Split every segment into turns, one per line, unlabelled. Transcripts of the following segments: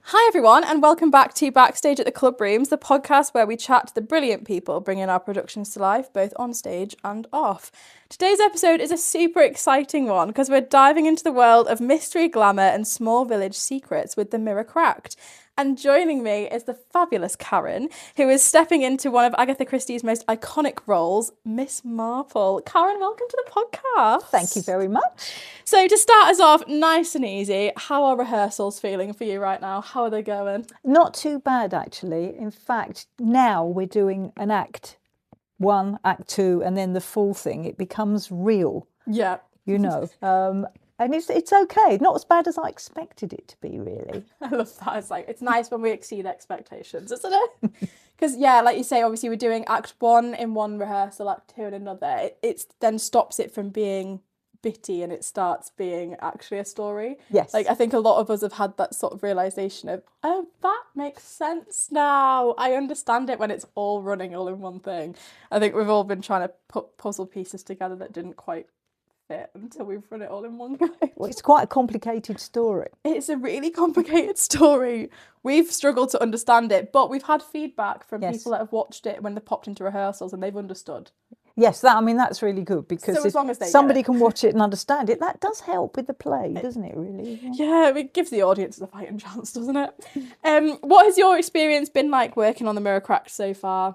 Hi everyone, and welcome back to Backstage at the Club Rooms, the podcast where we chat to the brilliant people bringing our productions to life, both on stage and off. Today's episode is a super exciting one because we're diving into the world of mystery, glamour, and small village secrets with The Mirror Cracked. And joining me is the fabulous Karen, who is stepping into one of Agatha Christie's most iconic roles, Miss Marple. Karen, welcome to the podcast.
Thank you very much.
So to start us off, nice and easy, how are rehearsals feeling for you right now? How are they going?
Not too bad, actually. In fact, now we're doing an act 1, act 2, and then the full thing. It becomes real.
Yeah.
You know. And it's okay. Not as bad as I expected it to be, really.
I love that. It's nice when we exceed expectations, isn't it? Because, yeah, like you say, obviously we're doing act 1 in one rehearsal, act 2 in another. It then stops it from being bitty and it starts being actually a story.
Yes.
Like, I think a lot of us have had that sort of realisation of, oh, that makes sense now. I understand it when it's all running all in one thing. I think we've all been trying to put puzzle pieces together that didn't quite fit until we've run it all in one go.
Well, it's quite a complicated story.
It's a really complicated story. We've struggled to understand it, but we've had feedback from people that have watched it when they popped into rehearsals and they've understood.
Yes, that's really good because
so as long as
somebody can watch it and understand it, that does help with the play, doesn't it, really?
Yeah, it gives the audience a fighting chance, doesn't it? What has your experience been like working on The Mirror Cracked so far?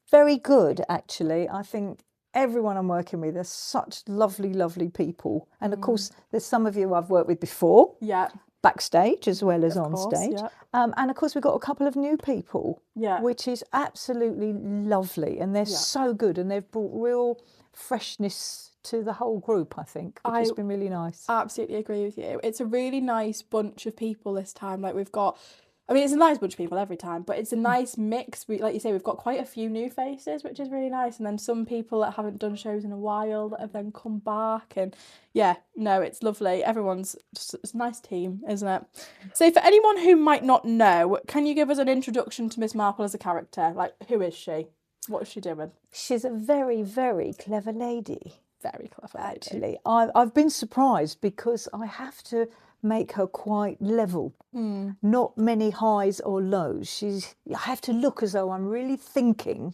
Very good, actually. I think everyone I'm working with, they're such lovely, lovely people. And of course, there's some of you I've worked with before.
Yeah.
Backstage as well as on stage.
Yeah.
And of course, we've got a couple of new people, which is absolutely lovely. And they're so good. And they've brought real freshness to the whole group, I think, which has been really nice.
Absolutely agree with you. It's a really nice bunch of people this time. Like we've got, I mean, it's a nice bunch of people every time, but it's a nice mix. Like you say, we've got quite a few new faces, which is really nice. And then some people that haven't done shows in a while that have then come back. And yeah, no, it's lovely. Everyone's just, it's a nice team, isn't it? So for anyone who might not know, can you give us an introduction to Miss Marple as a character? Like, who is she? What is she doing?
She's a very, very clever lady.
Very clever lady.
Actually, I've been surprised because I have to make her quite level. Not many highs or lows. I have to look as though I'm really thinking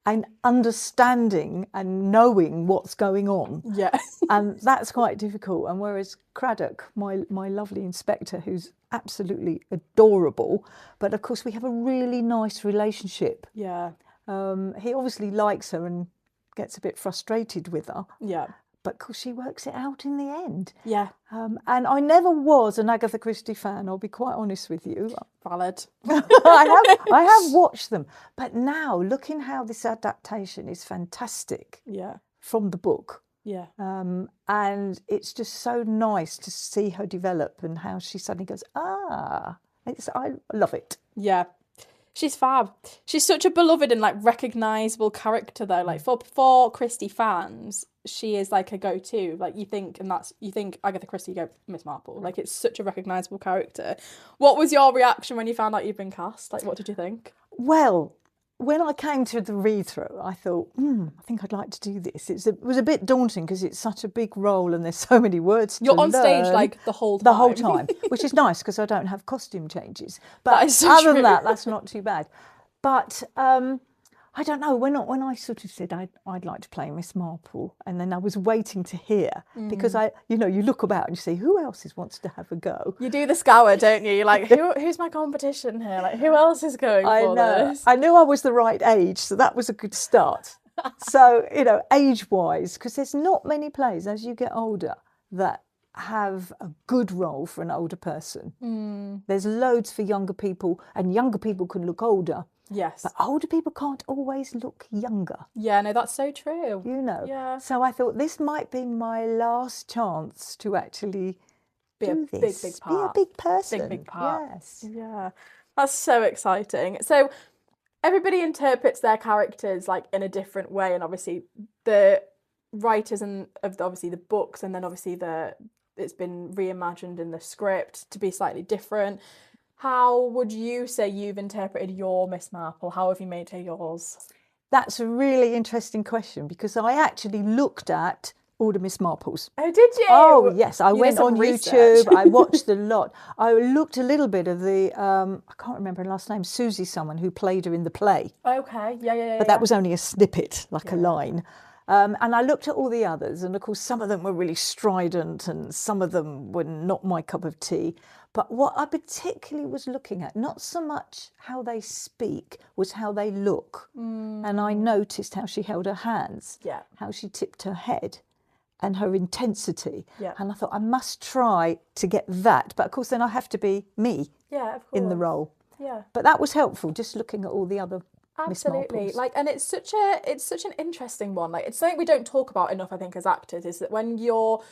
and understanding and knowing what's going on.
Yeah.
And that's quite difficult. And whereas Craddock, my lovely inspector, who's absolutely adorable, but of course we have a really nice relationship.
Yeah.
He obviously likes her and gets a bit frustrated with her.
Yeah.
But of course she works it out in the end.
Yeah.
And I never was an Agatha Christie fan, I'll be quite honest with you.
Valid.
I have watched them. But now, looking how this adaptation is fantastic from the book.
Yeah.
And it's just so nice to see her develop and how she suddenly goes, I love it.
Yeah. She's fab. She's such a beloved and like recognisable character though. Like for Christie fans, she is like a go-to. Like you think Agatha Christie, you go Miss Marple. Like it's such a recognisable character. What was your reaction when you found out you'd been cast? Like what did you think?
Well, when I came to the read-through, I thought, I think I'd like to do this. It was a bit daunting because it's such a big role and there's so many words to learn.
You're on stage like the whole time.
The whole time, which is nice because I don't have costume changes. But other than that, that's not too bad. But I don't know, when I sort of said I'd like to play Miss Marple, and then I was waiting to hear, because you look about and you see who else wants to have a go.
You do the scour, don't you? You're like, who's my competition here? Like, who else is going for this?
I knew I was the right age, so that was a good start. So, age-wise, because there's not many plays as you get older that have a good role for an older person. There's loads for younger people, and younger people can look older.
Yes.
But older people can't always look younger.
Yeah, no, that's so true.
Yeah. So I thought this might be my last chance to actually do this.
Big part.
Be a big person.
Big part.
Yes.
Yeah. That's so exciting. So everybody interprets their characters like in a different way, and obviously the writers of obviously the books, and then obviously it's been reimagined in the script to be slightly different. How would you say you've interpreted your Miss Marple? How have you made her yours?
That's a really interesting question because I actually looked at all the Miss Marples.
Oh, did you?
Oh, yes. I
You did
went
some
on
research.
YouTube. I watched a lot. I looked a little bit of the, I can't remember her last name, Susie someone, who played her in the play.
Okay, yeah.
But that was only a snippet, like a line. And I looked at all the others, and of course, some of them were really strident and some of them were not my cup of tea. But what I particularly was looking at, not so much how they speak, was how they look. And I noticed how she held her hands, how she tipped her head, and her intensity. And I thought, I must try to get that. But of course, then I have to be me in the role. But that was helpful, just looking at all the other Miss Marples.
Like, and it's such an interesting one. Like, it's something we don't talk about enough, I think, as actors, is that when you're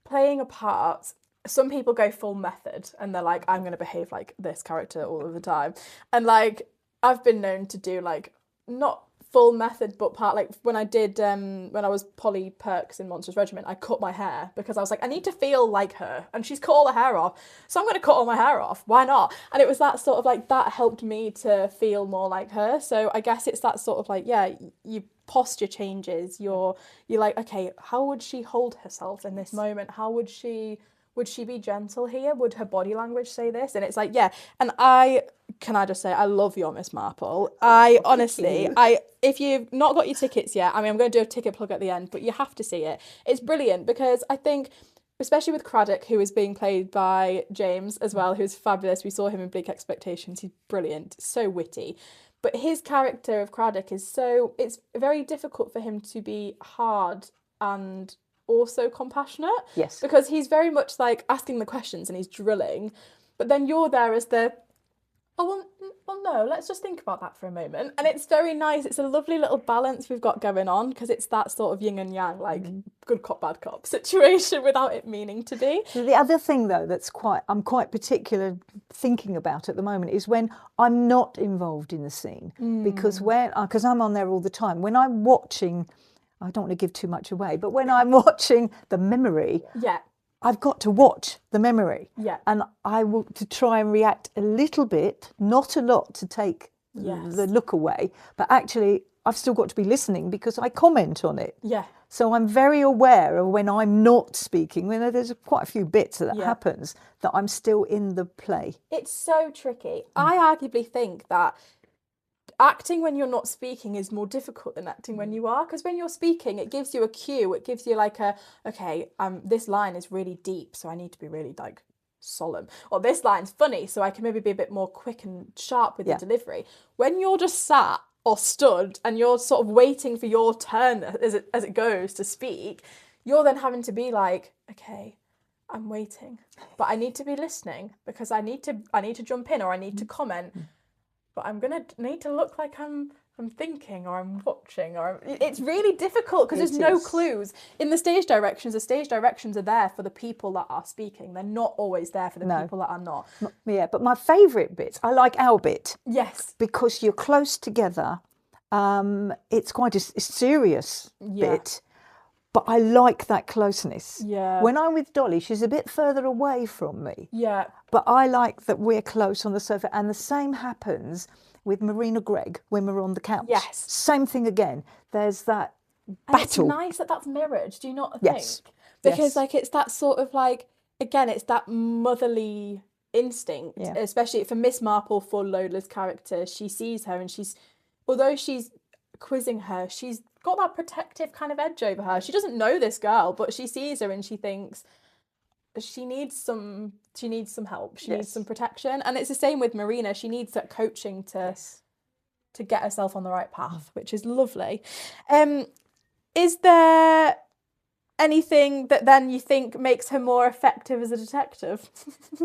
playing a part, some people go full method and they're like, I'm going to behave like this character all of the time. And like, I've been known to do like, not full method, but part, like when I did, when I was Polly Perks in Monsters Regiment, I cut my hair because I was like, I need to feel like her, and she's cut all her hair off, so I'm going to cut all my hair off. Why not? And it was that sort of like, that helped me to feel more like her. So I guess it's that sort of like, you posture changes. You're like, okay, how would she hold herself in this moment? How would she be gentle here? Would her body language say this? And it's like, and can I just say, I love your Miss Marple. Honestly, if you've not got your tickets yet, I mean, I'm going to do a ticket plug at the end, but you have to see it. It's brilliant because I think, especially with Craddock, who is being played by James as well, who's fabulous. We saw him in Bleak Expectations. He's brilliant, so witty. But his character of Craddock it's very difficult for him to be hard and also compassionate.
Yes.
Because he's very much like asking the questions and he's drilling. But then you're there as the, well, no, let's just think about that for a moment. And it's very nice. It's a lovely little balance we've got going on, because it's that sort of yin and yang, like good cop, bad cop situation without it meaning to be.
The other thing, though, I'm quite particular thinking about at the moment is when I'm not involved in the scene. Because I'm on there all the time. When I'm watching, I don't want to give too much away, but when I'm watching the memory, I've got to watch the memory. And I want to try and react a little bit, not a lot to take the look away, but actually I've still got to be listening because I comment on it. So I'm very aware of when I'm not speaking, when there's quite a few bits that happens, that I'm still in the play.
It's so tricky. I arguably think that acting when you're not speaking is more difficult than acting when you are, because when you're speaking, it gives you a cue. It gives you like this line is really deep, so I need to be really like solemn, or this line's funny, so I can maybe be a bit more quick and sharp with the delivery. When you're just sat or stood and you're sort of waiting for your turn as it goes to speak, you're then having to be like, okay, I'm waiting, but I need to be listening because I need to jump in, or I need to comment. But I'm going to need to look like I'm thinking, or I'm watching, or it's really difficult because there's no clues. In the stage directions are there for the people that are speaking. They're not always there for the people that are not.
Yeah, but my favourite bit, I like our bit.
Yes.
Because you're close together. It's quite a serious bit. But I like that closeness. When I'm with Dolly, she's a bit further away from me. But I like that we're close on the sofa. And the same happens with Marina Gregg when we're on the couch. Same thing again. There's that battle.
And it's nice that that's mirrored, do you not think? Because like it's that sort of like, again, it's that motherly instinct, especially for Miss Marple, for Lola's character. She sees her and although she's quizzing her, she's got that protective kind of edge over her. She doesn't know this girl, but she sees her and she thinks she needs some help. She needs some protection. And it's the same with Marina. She needs that coaching to get herself on the right path, which is lovely. Is there anything that then you think makes her more effective as a detective,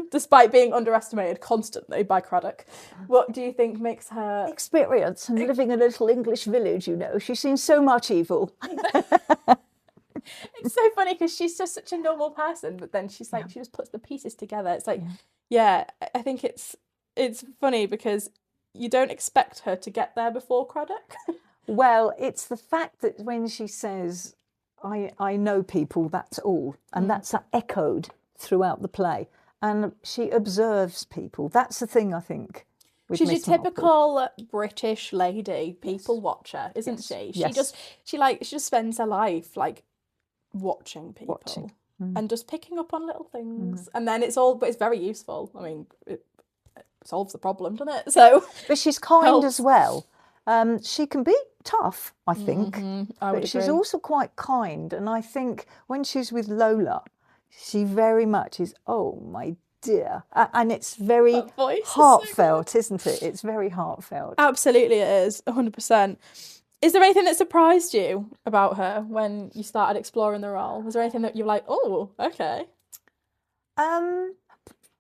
despite being underestimated constantly by Craddock? What do you think makes her...
Experience and living in a little English village, She's seen so much evil.
It's so funny because she's just such a normal person, but then she's like, she just puts the pieces together. It's like, I think it's funny because you don't expect her to get there before Craddock.
Well, it's the fact that when she says, I know people, that's all. And that's echoed throughout the play. And she observes people. That's the thing, I think.
She's a typical British lady, people watcher, isn't she? She just spends her life like watching people
Mm.
and just picking up on little things. And then but it's very useful. I mean, it solves the problem, doesn't it? So,
but she's kind as well. She can be tough, I think, but she's also quite kind. And I think when she's with Lola, she very much is, oh my dear, and it's very heartfelt, isn't it? It's very heartfelt.
Absolutely, it is 100%. Is there anything that surprised you about her when you started exploring the role? Was there anything that you're like, oh, okay?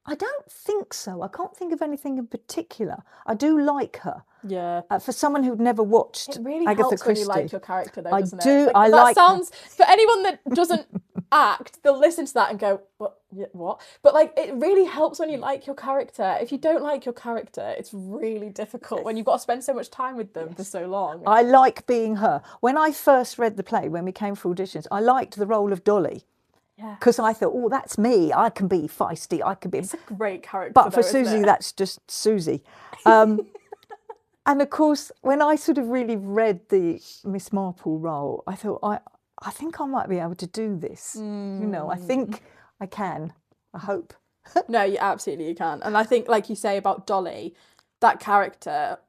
I don't think so. I can't think of anything in particular. I do like her.
Yeah.
For someone who'd never watched
it really
Agatha
helps
Christie.
when you like your character, though, doesn't
it?
Like,
I
that
like
sounds for anyone that doesn't act, they'll listen to that and go, what? But like, it really helps when you like your character. If you don't like your character, it's really difficult when you've got to spend so much time with them for so long.
I like being her. When I first read the play, when we came for auditions, I liked the role of Dolly. Because I thought, oh, that's me. I can be feisty. I can be.
It's a great character.
But for Susie, that's just Susie. And of course, when I sort of really read the Miss Marple role, I thought, I think I might be able to do this. You know, I think I can. I hope.
No, you absolutely can. And I think, like you say about Dolly, that character,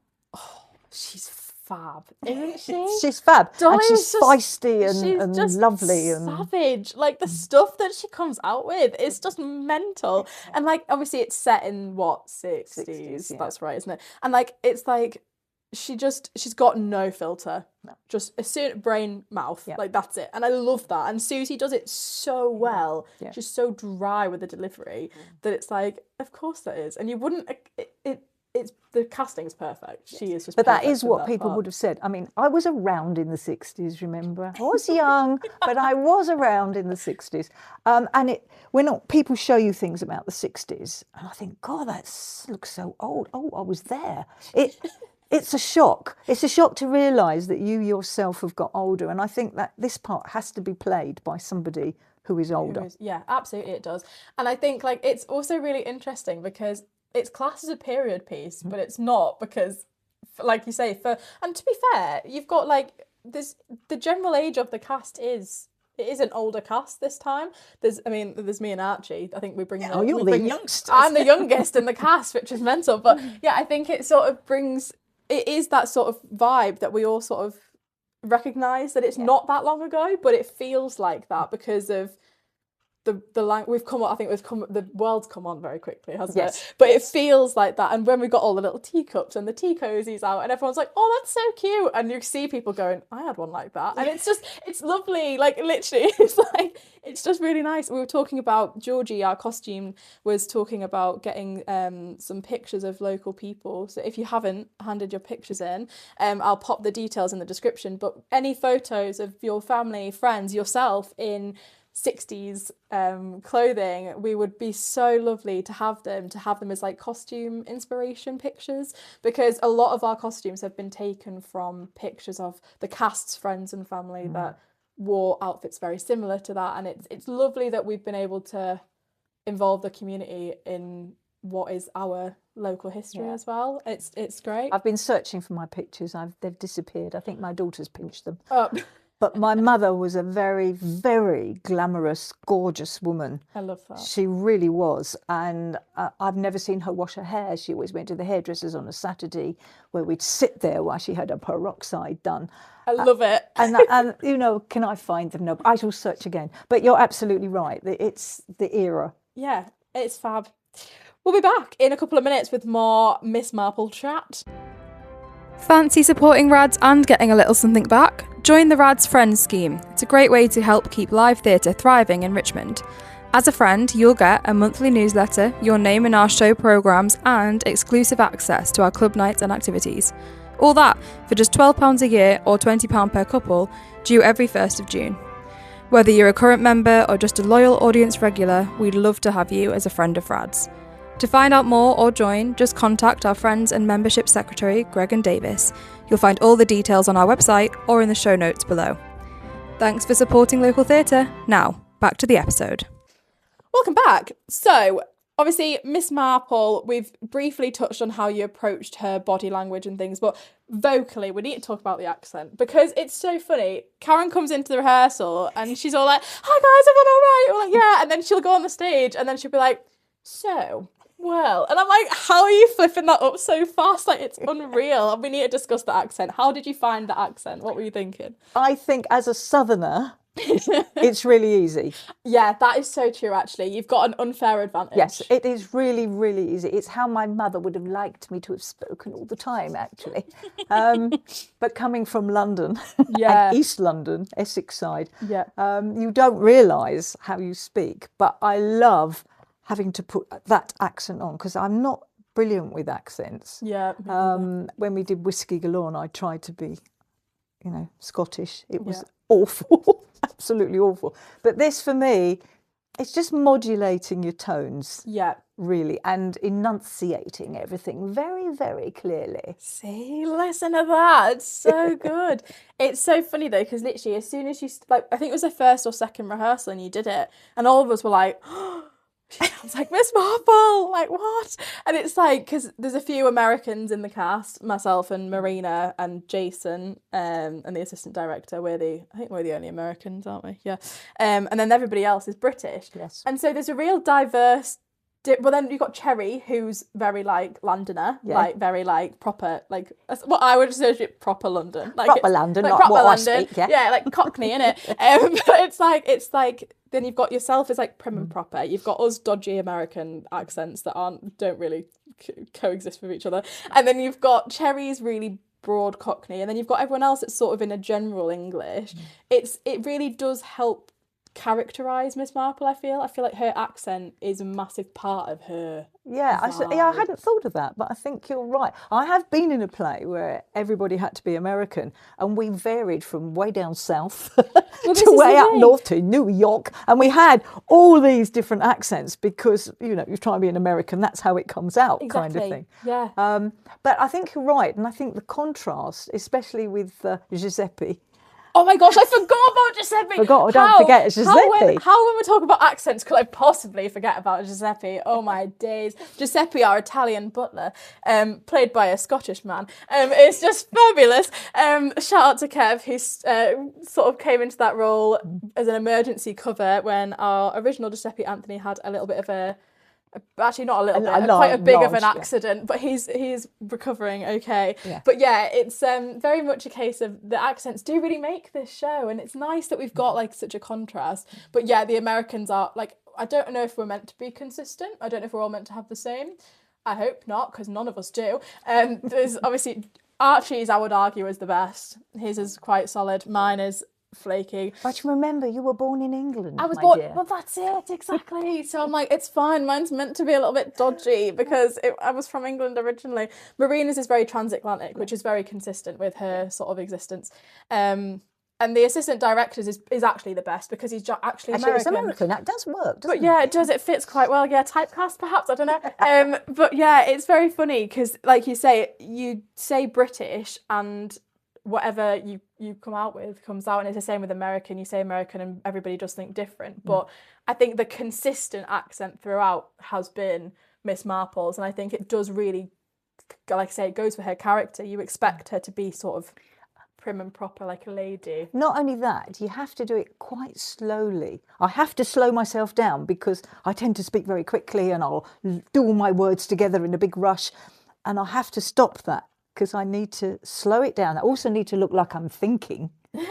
she's fab, isn't she?
She's fab.
Dolly's
and she's feisty and
just
lovely and
savage. Like the stuff that she comes out with is just mental. And like obviously it's set in what 60s. That's right, isn't it? And like it's like she's got no filter. No. Just a certain brain mouth. Like that's it. And I love that. And Susie does it so well. Yeah. She's so dry with the delivery that it's like, of course that is. And you wouldn't it's the casting's perfect. She is just.
But that is what people would have said. I mean, I was around in the 60s. Remember, I was young, but I was around in the 60s. And people show you things about the 60s, and I think, God, that looks so old. Oh, I was there. It's a shock. It's a shock to realise that you yourself have got older. And I think that this part has to be played by somebody who is older.
Yeah, absolutely, it does. And I think like it's also really interesting because it's classed as a period piece, but it's not because, like you say, and to be fair, you've got like the general age of the cast is an older cast this time. There's me and Archie. I think we bring.
You're the youngsters.
I'm the youngest in the cast, which is mental. But yeah, I think it sort of brings. It is that sort of vibe that we all sort of recognise that it's not that long ago, but it feels like that because of. The world's come on very quickly, hasn't it? But it feels like that. And when we got all the little teacups and the tea cozies out, and everyone's like, "Oh, that's so cute!" And you see people going, "I had one like that," and it's lovely. Like literally, it's just really nice. We were talking about Georgie, our costume, was talking about getting some pictures of local people. So if you haven't handed your pictures in, I'll pop the details in the description. But any photos of your family, friends, yourself in 60s clothing, we would be so lovely to have them as like costume inspiration pictures, because a lot of our costumes have been taken from pictures of the cast's friends and family that wore outfits very similar to that. And it's lovely that we've been able to involve the community in what is our local history as well. It's great.
I've been searching for my pictures. They've disappeared. I think my daughter's pinched them. But my mother was a very, very glamorous, gorgeous woman.
I love that.
She really was. And I've never seen her wash her hair. She always went to the hairdressers on a Saturday where we'd sit there while she had her peroxide done.
I love it.
And you know, can I find them? No, I shall search again. But you're absolutely right. It's the era.
Yeah, it's fab. We'll be back in a couple of minutes with more Miss Marple chat. Fancy supporting RADS and getting a little something back? Join the RADS Friends scheme. It's a great way to help keep live theatre thriving in Richmond. As a friend, you'll get a monthly newsletter, your name in our show programmes, and exclusive access to our club nights and activities. All that for just £12 a year or £20 per couple, due every 1st of June. Whether you're a current member or just a loyal audience regular, we'd love to have you as a friend of RADS. To find out more or join, just contact our Friends and Membership Secretary, Greg and Davis. You'll find all the details on our website or in the show notes below. Thanks for supporting local theatre. Now, back to the episode. Welcome back. So, obviously, Miss Marple, we've briefly touched on how you approached her body language and things, but vocally, we need to talk about the accent because it's so funny. Karen comes into the rehearsal and she's all like, "Hi guys, everyone all right?" We're like, "Yeah," and then she'll go on the stage and then she'll be like, "So, well," and I'm like, "How are you flipping that up so fast? Like, it's unreal." We need to discuss the accent. How did you find the accent? What were you thinking?
I think as a southerner, it's really easy.
Yeah, that is so true, actually. You've got an unfair advantage.
Yes, it is really, really easy. It's how my mother would have liked me to have spoken all the time, actually. But coming from London, and East London, Essex side, you don't realise how you speak. But I love having to put that accent on because I'm not brilliant with accents.
Yeah.
When we did Whiskey Galore, I tried to be, Scottish. It was awful, absolutely awful. But this, for me, it's just modulating your tones.
Yeah.
Really, and enunciating everything very, very clearly.
See, listen to that. It's so good. It's so funny, though, because literally as soon as you, I think it was the first or second rehearsal and you did it, and all of us were like, "Oh, she sounds like Miss Marple, like what?" And it's like, because there's a few Americans in the cast, myself and Marina and Jason, and the assistant director. I think we're the only Americans, aren't we? Yeah. And then everybody else is British.
Yes.
And so there's a real diverse. Well, then you've got Cherry, who's very like Londoner, like very like proper, like what I would associate proper London, like
proper London,
like
not
proper
what
London.
I speak.
Yeah, like Cockney, innit? But it's like then you've got yourself as like prim and proper. You've got us dodgy American accents that don't really coexist with each other, and then you've got Cherry's really broad Cockney, and then you've got everyone else that's sort of in a general English. It really does help characterize Miss Marple. I feel like her accent is a massive part of her.
I hadn't thought of that, but I think you're right. I have been in a play where everybody had to be American, and we varied from way down south to way up north to New York, and we had all these different accents because you try and be an American, that's how it comes out, kind of thing.
Yeah.
But I think you're right, and I think the contrast, especially with Giuseppe.
Oh my gosh, I forgot about Giuseppe.
Don't forget Giuseppe.
How when we talk about accents could I possibly forget about Giuseppe? Oh my days. Giuseppe, our Italian butler, played by a Scottish man. It's just fabulous. Shout out to Kev, who sort of came into that role as an emergency cover when our original Giuseppe Anthony had a little bit of actually not a little bit, quite a big of an accident, but he's recovering okay. Yeah. But yeah, it's very much a case of the accents do really make this show, and it's nice that we've got like such a contrast. But yeah, the Americans are like, I don't know if we're meant to be consistent. I don't know if we're all meant to have the same. I hope not, because none of us do. There's obviously Archie's, I would argue, is the best. His is quite solid. Mine is flaky.
But remember, you were born in England.
I was born. Well, that's it exactly. So I'm like, it's fine. Mine's meant to be a little bit dodgy because I was from England originally. Marina's is very transatlantic, which is very consistent with her sort of existence. And the assistant director's is actually the best because he's actually American.
It's American. That does work, doesn't it?
But yeah, it does. It fits quite well. Yeah, typecast perhaps. I don't know. But yeah, it's very funny because, like you say British and whatever you come out with comes out, and it's the same with American. You say American and everybody does think different. But I think the consistent accent throughout has been Miss Marple's, and I think it does really, like I say, it goes for her character. You expect her to be sort of prim and proper, like a lady.
Not only that, you have to do it quite slowly. I have to slow myself down because I tend to speak very quickly and I'll do all my words together in a big rush, and I have to stop that because I need to slow it down. I also need to look like I'm thinking.
Yeah,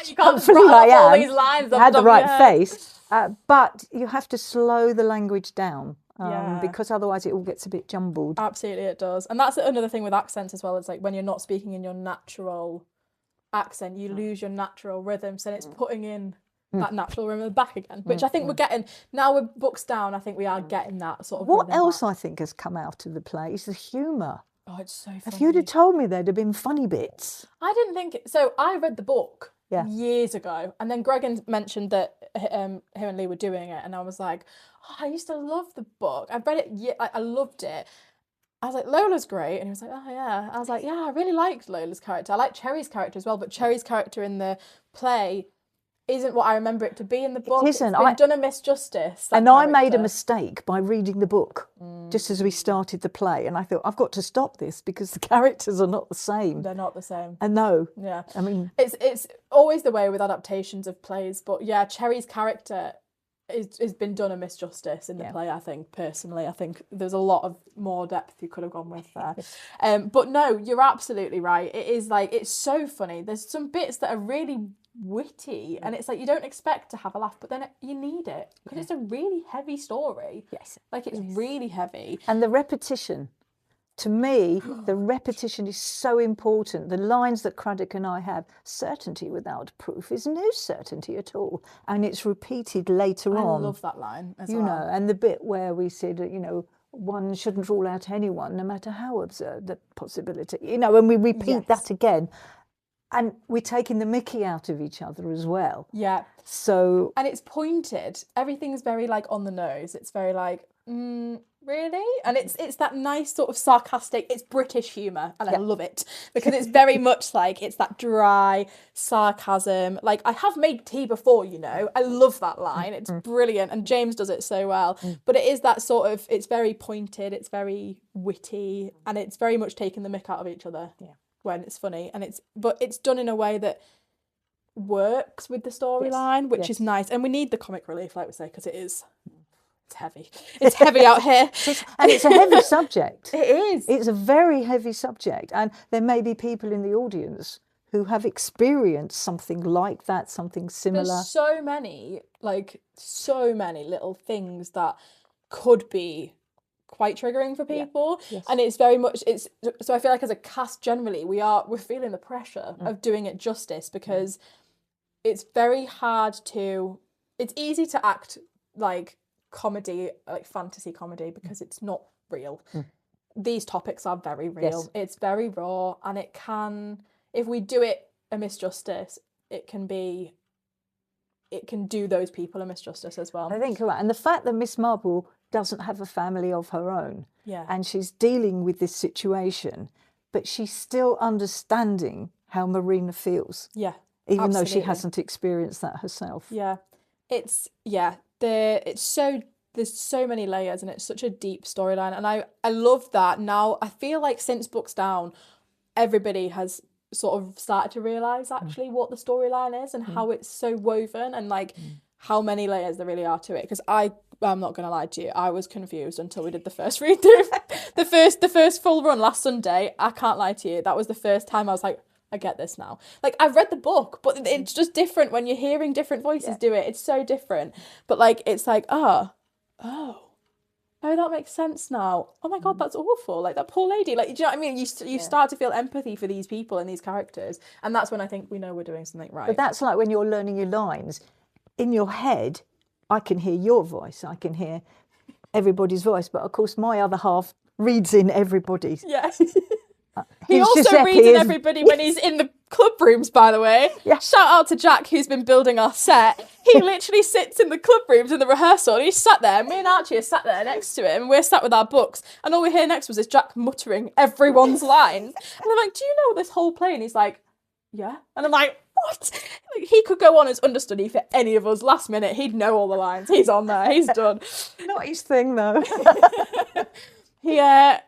you can't just rattle off all these lines.
I had the right face, but you have to slow the language down because otherwise it all gets a bit jumbled.
Absolutely, it does. And that's another thing with accents as well. It's like when you're not speaking in your natural accent, you lose your natural rhythm. So it's putting in that natural rhythm back again, which I think we're getting. Now we're books down, I think we are getting that sort of
What else back. I think has come out of the play is the humour.
Oh, it's so funny.
If you'd have told me there'd have been funny bits.
I didn't think it. So I read the book years ago, and then Greg mentioned that him and Lee were doing it, and I was like, oh, I used to love the book. I read it, I loved it. I was like, Lola's great, and he was like, oh yeah. I was like, yeah, I really liked Lola's character. I like Cherry's character as well, but Cherry's character in the play isn't what I remember it to be in the book.
It isn't.
It's been done a misjustice.
And I made a mistake by reading the book just as we started the play. And I thought, I've got to stop this because the characters are not the same.
They're not the same.
And no.
Yeah.
I mean...
It's always the way with adaptations of plays. But yeah, Cherry's character has been done a misjustice in the play, I think, personally. I think there's a lot of more depth you could have gone with there. But no, you're absolutely right. It is like, it's so funny. There's some bits that are really witty and it's like you don't expect to have a laugh, but then you need it because it's a really heavy story.
Yes.
Like it's really heavy.
And the repetition. To me, the repetition is so important. The lines that Craddock and I have, certainty without proof is no certainty at all. And it's repeated later on.
I love that line as
well. You know, and the bit where we said, you know, one shouldn't rule out anyone, no matter how absurd the possibility. You know, and we repeat that again. And we're taking the mickey out of each other as well.
Yeah.
So...
And it's pointed. Everything's very, like, on the nose. It's very, like, really? And it's that nice sort of sarcastic, it's British humour, and I love it. Because it's very much like, it's that dry sarcasm. Like, I have made tea before, you know. I love that line. It's brilliant. And James does it so well. But it is that sort of, it's very pointed, it's very witty, and it's very much taking the mick out of each other. Yeah. When it's funny, and but it's done in a way that works with the storyline, which is nice. And we need the comic relief, like we say, because it's heavy. It's heavy out here,
and it's a heavy subject.
It is.
It's a very heavy subject, and there may be people in the audience who have experienced something like that, something similar.
There's so many little things that could be quite triggering for people, and it's very much so I feel like as a cast generally we're feeling the pressure of doing it justice, because it's very hard to, it's easy to act like comedy, like fantasy comedy, because it's not real. These topics are very real. It's very raw, and it can, if we do it a misjustice, it can do those people a misjustice as well.
I think you're right. And the fact that Miss Marple doesn't have a family of her own, and she's dealing with this situation, but she's still understanding how Marina feels. Yeah, even though she hasn't experienced that herself.
Yeah, there's so many layers, and it's such a deep storyline, and I love that. Now I feel like since Books Down, everybody has sort of started to realise actually what the storyline is and how it's so woven, and like how many layers there really are to it. Because I'm not going to lie to you, I was confused until we did the first read through. the first full run last Sunday, I can't lie to you, that was the first time I was like, I get this now. Like, I've read the book, but it's just different when you're hearing different voices do it. It's so different. But like, it's like, oh, that makes sense now. Oh my God, that's awful. Like, that poor lady. Like, do you know what I mean? You start to feel empathy for these people and these characters. And that's when I think we know we're doing something right.
But that's like when you're learning your lines. In your head, I can hear your voice. I can hear everybody's voice. But of course, my other half reads in everybody's.
Yeah. He also reads in everybody when he's in the club rooms, by the way. Yeah. Shout out to Jack, who's been building our set. He literally sits in the club rooms in the rehearsal, and he's sat there. Me and Archie are sat there next to him. We're sat with our books, and all we hear next was is Jack muttering everyone's lines. And I'm like, do you know this whole play? And he's like, yeah. And I'm like, what? Like, he could go on as understudy for any of us. Last minute, he'd know all the lines. He's on there. He's done.
Not his thing, though.
Yeah,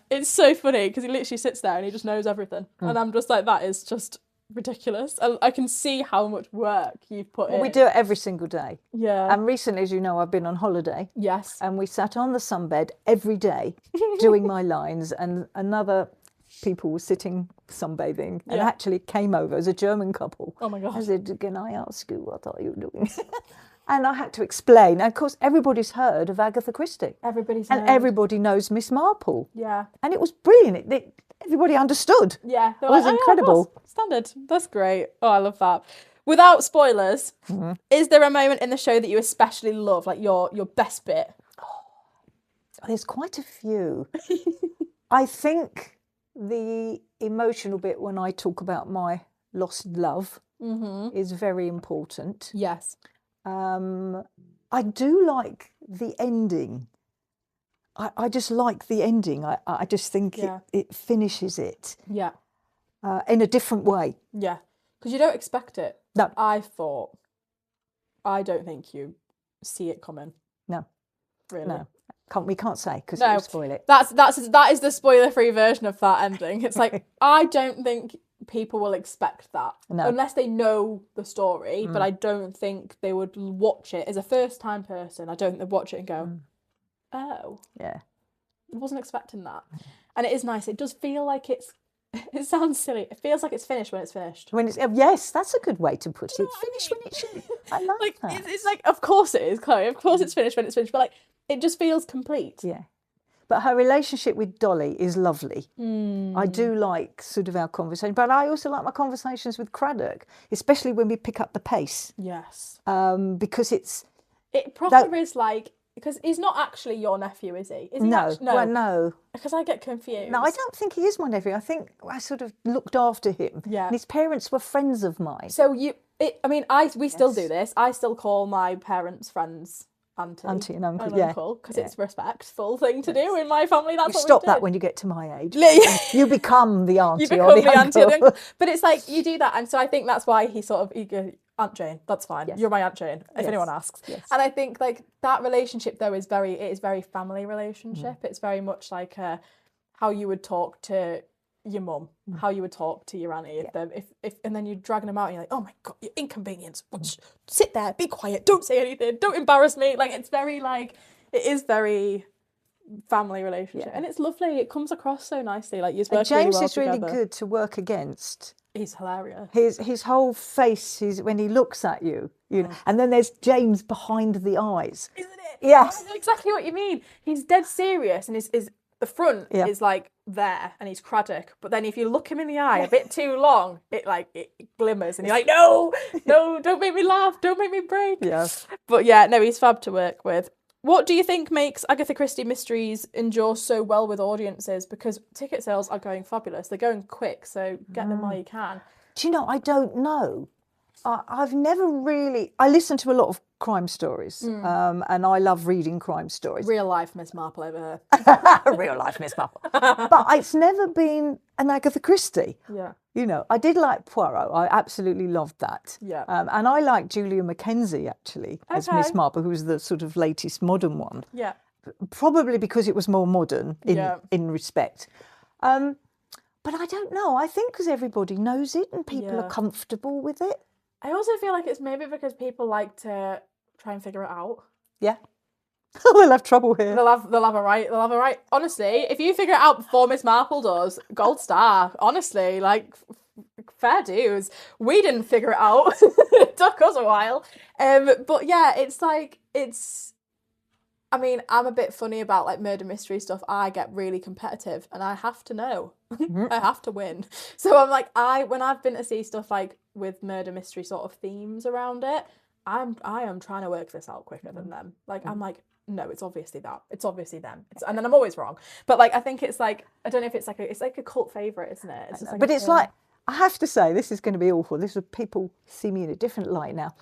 it's so funny because he literally sits there and he just knows everything. And I'm just like, that is just ridiculous. I can see how much work you've put in.
We do it every single day.
Yeah.
And recently, as you know, I've been on holiday.
Yes.
And we sat on the sunbed every day doing my lines, and another people were sitting sunbathing and actually came over as a German couple.
Oh my God.
I said, can I ask you, what are you doing? And I had to explain. And of course, everybody's heard of Agatha Christie.
Everybody's heard.
And everybody knows Miss Marple.
Yeah.
And it was brilliant. Everybody understood.
Yeah.
It was incredible.
Standard. That's great. Oh, I love that. Without spoilers, is there a moment in the show that you especially love, like your best bit?
There's quite a few. I think the emotional bit when I talk about my lost love is very important.
Yes.
I do like the ending. I just like the ending. I just think it finishes it.
Yeah.
In a different way.
Yeah. Because you don't expect it.
No.
I thought. I don't think you see it coming.
No.
Really?
No. We can't say because
No,
it will spoil it.
That is the spoiler-free version of that ending. It's like, I don't think people will expect that.
No.
Unless they know the story, but I don't think they would watch it as a first-time person. I don't think they'd watch it and go, oh.
Yeah.
I wasn't expecting that. And it is nice. It does feel like it sounds silly. It feels like it's finished when it's finished.
Yes, that's a good way to put it. Finished when it should. I like that.
It's like, of course it is, Chloe. Of course it's finished when it's finished. But like, it just feels complete.
Yeah. But her relationship with Dolly is lovely. I do like sort of our conversation. But I also like my conversations with Craddock, especially when we pick up the pace.
Yes.
Because
it proper is like, because he's not actually your nephew, is he? Is he
no. Well, no.
Because I get confused.
No, I don't think he is my nephew. I think I sort of looked after him.
Yeah.
And his parents were friends of mine.
So we still do this. I still call my parents' friends auntie
and uncle,
because it's a respectful thing to do in my family. That's what
stop
we do.
that when you get to my age. You become the auntie.
You become the auntie or the uncle. But it's like, you do that, and so I think that's why he goes, Aunt Jane, that's fine. Yes. You're my Aunt Jane, if anyone asks. Yes. And I think like that relationship though is very family relationship. It's very much like how you would talk to your mum, how you would talk to your auntie if and then you're dragging them out and you're like, oh my god, you're inconvenience. Sit there, be quiet, don't say anything, don't embarrass me. Like, it's very like, it is very family relationship, and it's lovely. It comes across so nicely. Like, you work
James
really well
is really
together.
good to work against.
He's hilarious.
His whole face, when he looks at you, you know, and then there's James behind the eyes.
Isn't it?
Yes.
I know exactly what you mean. He's dead serious, and the front is like there, and he's Craddock. But then if you look him in the eye a bit too long, it glimmers, and you're like, no, don't make me laugh, don't make me break.
Yes.
But yeah, no, he's fab to work with. What do you think makes Agatha Christie mysteries endure so well with audiences? Because ticket sales are going fabulous. They're going quick, so get them while you can.
Do you know, I don't know. I've never really... I listen to a lot of crime stories, and I love reading crime stories.
Real life Miss Marple over here.
Real life Miss Marple. But it's never been an Agatha Christie.
Yeah.
You know, I did like Poirot. I absolutely loved that.
Yeah.
And I like Julia Mackenzie, actually, as Miss Marple, who was the sort of latest modern one.
Yeah.
Probably because it was more modern in respect. But I don't know. I think because everybody knows it and people are comfortable with it.
I also feel like it's maybe because people like to try and figure it out.
Yeah. They'll have trouble here.
They'll have a right. Honestly, if you figure it out before Miss Marple does, gold star. Honestly, like, fair dues. We didn't figure it out. It took us a while. But yeah, I mean, I'm a bit funny about like murder mystery stuff. I get really competitive and I have to know. I have to win. So I'm like, when I've been to see stuff like with murder mystery sort of themes around it, I am trying to work this out quicker than them. Like, I'm like, no, it's obviously that. It's obviously them. And then I'm always wrong. But like, I think it's like, I don't know if it's like a cult favourite, isn't it? It's
but it's like, I have to say, this is going to be awful. People see me in a different light now.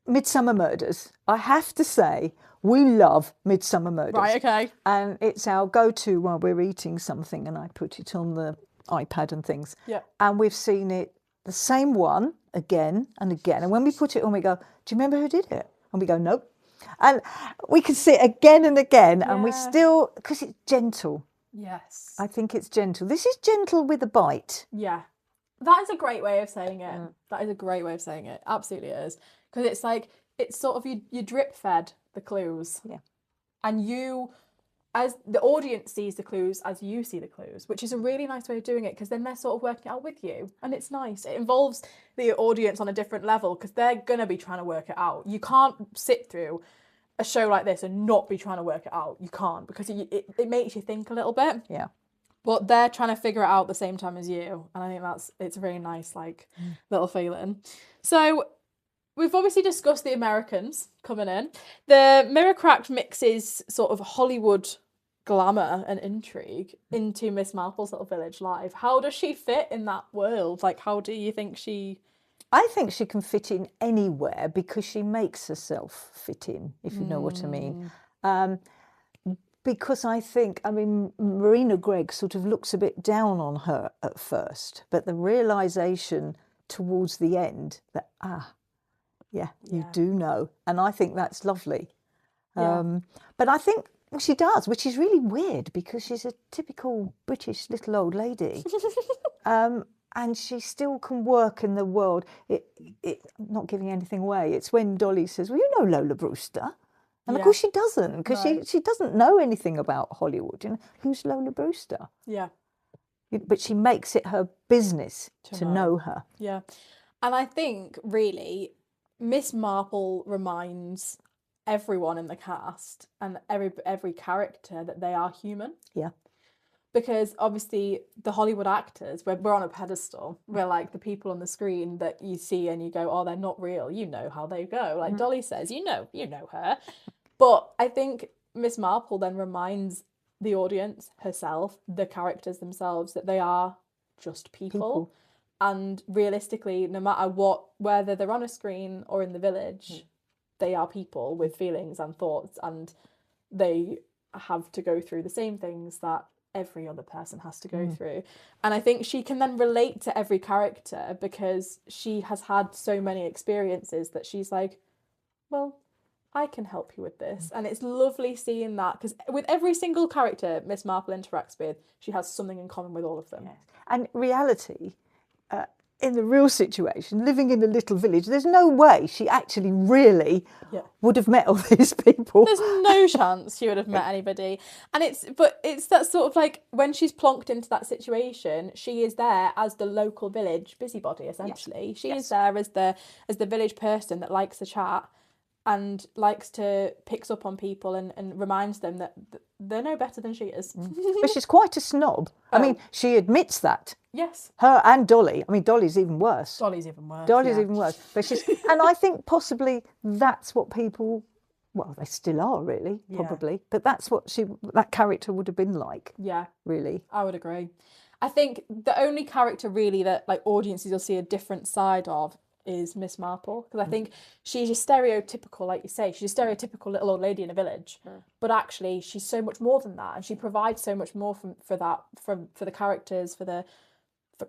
Midsummer Murders. I have to say, we love Midsummer Murders.
Right, okay.
And it's our go-to while we're eating something, and I put it on the iPad and things.
Yeah.
And we've seen it, the same one, again and again. And when we put it on, we go, do you remember who did it? And we go, nope. And we can see it again and again, and we still, because it's gentle.
Yes.
I think it's gentle. This is gentle with a bite.
Yeah. That is a great way of saying it. That is a great way of saying it. Absolutely is. Because it's like, it's sort of, you drip fed the clues. Yeah. And you, as the audience sees the clues as you see the clues, which is a really nice way of doing it, because then they're sort of working it out with you. And it's nice. It involves the audience on a different level, because they're going to be trying to work it out. You can't sit through a show like this and not be trying to work it out. You can't, because it makes you think a little bit. Yeah. But they're trying to figure it out at the same time as you. And I think it's a very nice, like, little feeling. So we've obviously discussed the Americans coming in. The Mirror Cracked mixes sort of Hollywood glamour and intrigue into Miss Marple's little village life. How does she fit in that world? Like, how do you think she...
I think she can fit in anywhere because she makes herself fit in, if you know what I mean. Because I think, Marina Gregg sort of looks a bit down on her at first, but the realisation towards the end that, Yeah, you do know. And I think that's lovely.
Yeah.
But I think she does, which is really weird because she's a typical British little old lady. And she still can work in the world. Not giving anything away. It's when Dolly says, well, you know Lola Brewster. And of course she doesn't, because she doesn't know anything about Hollywood. You know, who's Lola Brewster?
Yeah.
But she makes it her business to know her.
Yeah. And I think, really, Miss Marple reminds everyone in the cast and every character that they are human.
Yeah.
Because obviously the Hollywood actors, we're on a pedestal. We're like the people on the screen that you see and you go, oh, they're not real. You know how they go. Like Dolly says, you know her. But I think Miss Marple then reminds the audience, herself, the characters themselves, that they are just people. And realistically, no matter what, whether they're on a screen or in the village, they are people with feelings and thoughts, and they have to go through the same things that every other person has to go through. And I think she can then relate to every character because she has had so many experiences that she's like, well, I can help you with this. And it's lovely seeing that, because with every single character Miss Marple interacts with, she has something in common with all of them.
Yes. And reality, in the real situation, living in a little village, there's no way she actually really would have met all these people.
There's no chance she would have met anybody. And it's that sort of like, when she's plonked into that situation, she is there as the local village busybody, essentially. She is there as the village person that likes to chat and likes to picks up on people and reminds them that they're no better than she is.
But she's quite a snob. I mean, she admits that.
Yes.
Her and Dolly. I mean, Dolly's even worse.
Dolly's even worse.
Even worse. But she's, and I think possibly that's what people, well, they still are really, probably. But that's what that character would have been like. Yeah. Really.
I would agree. I think the only character really that like audiences will see a different side of is Miss Marple, because I think she's a stereotypical, like you say, she's a stereotypical little old lady in a village, but actually she's so much more than that, and she provides so much more for the characters, for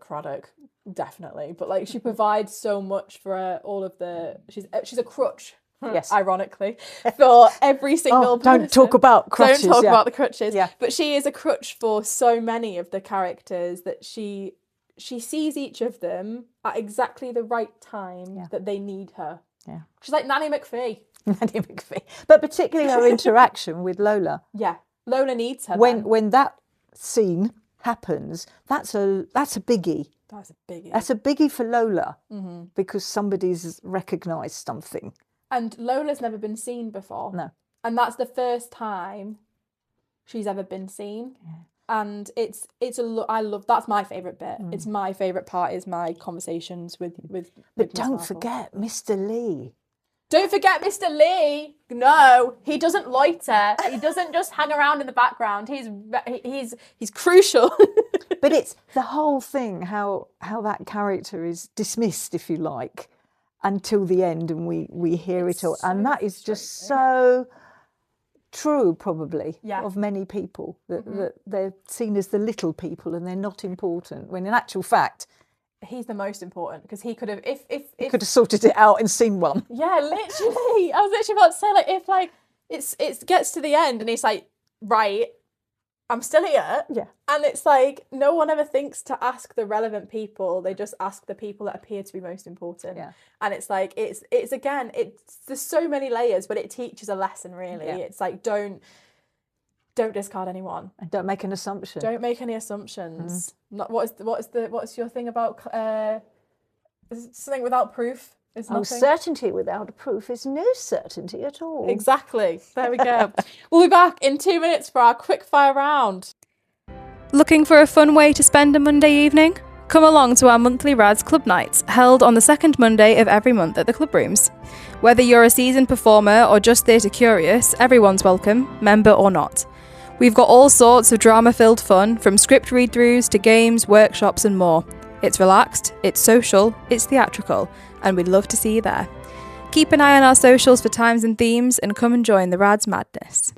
Craddock, definitely, but like she provides so much for all of the. She's a crutch. Yes, ironically, for every single person.
Don't talk about crutches.
Don't talk about the crutches. Yeah, but she is a crutch for so many of the characters that she sees each of them at exactly the right time that they need her. Yeah. She's like Nanny McPhee.
Nanny McPhee. But particularly her interaction with Lola.
Yeah. Lola needs her.
When that scene happens, that's a biggie.
That's a biggie.
That's a biggie for Lola, because somebody's recognised something.
And Lola's never been seen before.
No.
And that's the first time she's ever been seen. Yeah. And I love, that's my favourite bit. It's my favourite part is my conversations with
But don't forget Mr. Lee.
Don't forget Mr. Lee. No, he doesn't loiter. He doesn't just hang around in the background. He's crucial.
But it's the whole thing, how that character is dismissed, if you like, until the end, and we hear it all. So and that is just so true, probably, of many people, that they're seen as the little people and they're not important, when in actual fact
he's the most important, because he could have
he could have sorted it out and seen one.
Yeah, literally. I was literally about to say, like, if like it gets to the end and he's like, right, I'm still here. Yeah. And it's like no one ever thinks to ask the relevant people. They just ask the people that appear to be most important. Yeah. And it's like it's there's so many layers, but it teaches a lesson, really. Yeah. It's like don't discard anyone.
And don't make an assumption.
Don't make any assumptions. Not what's your thing about something without proof?
Certainty without proof is no certainty at all.
Exactly. There we go. We'll be back in 2 minutes for our quick fire round. Looking for a fun way to spend a Monday evening? Come along to our monthly RADS Club Nights, held on the second Monday of every month at the Club Rooms. Whether you're a seasoned performer or just theatre curious, everyone's welcome, member or not. We've got all sorts of drama-filled fun, from script read-throughs to games, workshops and more. It's relaxed, it's social, it's theatrical, and we'd love to see you there. Keep an eye on our socials for times and themes, and come and join the RADS madness.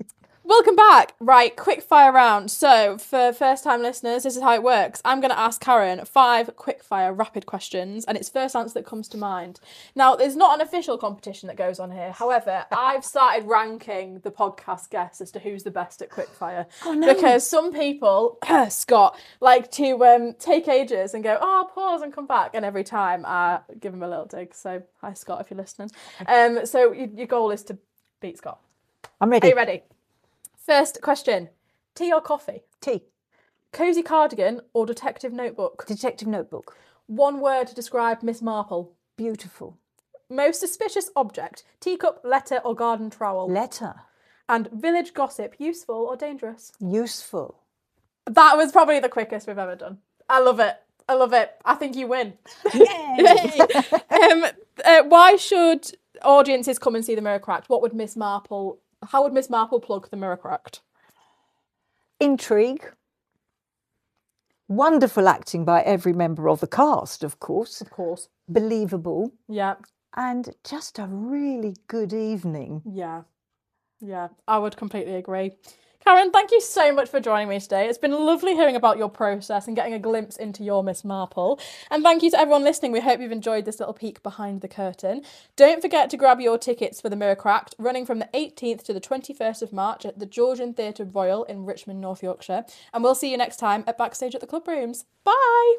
Welcome back. Right, quick fire round. So, for first time listeners, this is how it works. I'm going to ask Karen 5 quick fire rapid questions, and it's first answer that comes to mind. Now, there's not an official competition that goes on here. However, I've started ranking the podcast guests as to who's the best at quick fire.
Oh, no.
Because some people, Scott, like to take ages and go, oh, I'll pause and come back. And every time I give him a little dig. So, hi, Scott, if you're listening. So, your goal is to beat Scott.
I'm ready.
Are you ready? First question, tea or coffee?
Tea.
Cosy cardigan or detective notebook?
Detective notebook.
One word to describe Miss Marple.
Beautiful.
Most suspicious object, teacup, letter or garden trowel?
Letter.
And village gossip, useful or dangerous?
Useful.
That was probably the quickest we've ever done. I love it. I think you win.
Yay!
Why should audiences come and see the Mirror Cracked? How would Miss Marple plug the Mirror Cracked?
Intrigue. Wonderful acting by every member of the cast, of course.
Of course.
Believable.
Yeah.
And just a really good evening.
Yeah, I would completely agree. Karen, thank you so much for joining me today. It's been lovely hearing about your process and getting a glimpse into your Miss Marple. And thank you to everyone listening. We hope you've enjoyed this little peek behind the curtain. Don't forget to grab your tickets for the Mirror Cracked, running from the 18th to the 21st of March at the Georgian Theatre Royal in Richmond, North Yorkshire. And we'll see you next time at Backstage at the Club Rooms. Bye!